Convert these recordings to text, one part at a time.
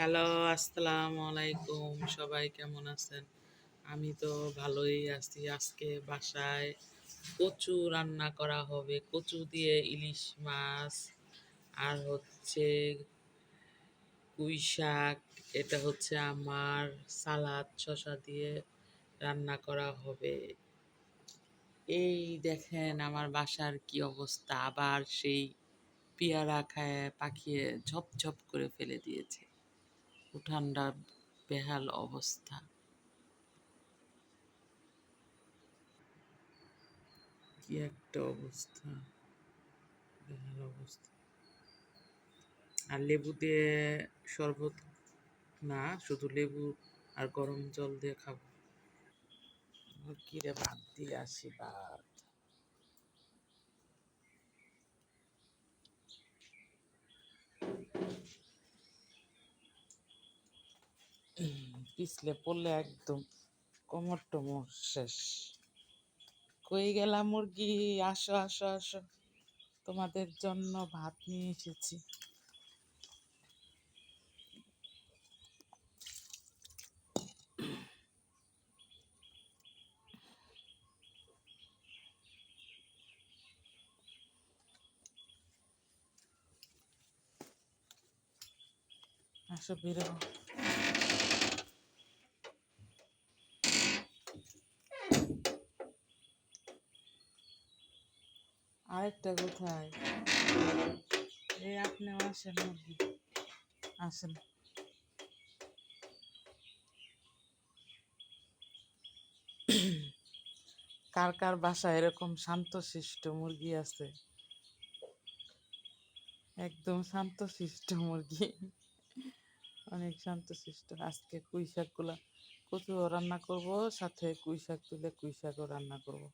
Hello, আসসালামু আলাইকুম। সবাই কেমন আছেন? আমি তো ভালোই আছি। আজকে বাসায় কচু রান্না করা হবে। কচু দিয়ে ইলিশ মাছ আর হচ্ছে পুঁই শাক। এটা হচ্ছে আমার সালাদ শসা দিয়ে রান্না করা হবে। এই দেখেন আমার বাসার কি অবস্থা। আবার সেই পেয়ারা খায় পাকিয়ে ঝপঝপ করে ফেলে দিয়েছে। উঠানটা বেহাল অবস্থা। কি একটা অবস্থা, বেহাল অবস্থা। আর লেবু দিয়ে শরবত না, শুধু লেবু আর গরম জল দিয়ে খাবো। কি রে, ভাত দিয়ে আসি ভাত। পিছলে পড়লে একদম কোমর টোমর শেষ। কই গেলাম মুরগি? আসো আসো আসো, তোমাদের জন্য ভাত নিয়ে এসেছি। আসো, বেরো। আরেকটা কোথায়? এই আপনিও আসেন মুরগি, আসেন। কার কার বাসায় এরকম শান্তশিষ্ট মুরগি আছে? একদম শান্তশিষ্ট মুরগি, অনেক শান্তশিষ্ট। আজকে পুঁই শাকগুলা কচুও রান্না করব, সাথে পুঁই শাক তুলে পুঁই শাকও রান্না করব।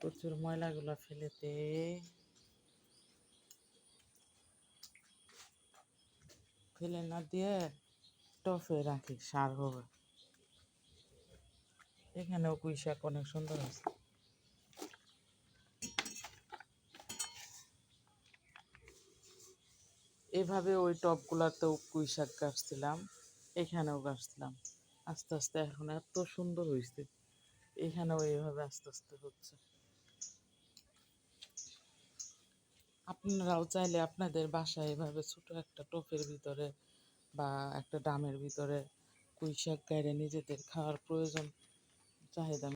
প্রচুর ময়লাগুলা ফেলে দে, ফেলে না দিয়ে টফে রাখি, সার হবে। এখানেও পুঁই শাক অনেক সুন্দর আছে। এভাবে ওই টবগুলাতেও পুঁই শাক গাছছিলাম, এখানেও গাছছিলাম। আস্তে আস্তে এখন এত সুন্দর হয়েছে, এখানেও এইভাবে আস্তে আস্তে হচ্ছে। আপনারাও চাইলে আপনাদের বাসায় এভাবে ছোট একটা টবের ভিতরে বা একটা ড্রামের ভিতরে পুঁই শাক গাড়ে নিজেদের খাওয়ার প্রয়োজন চাহিদা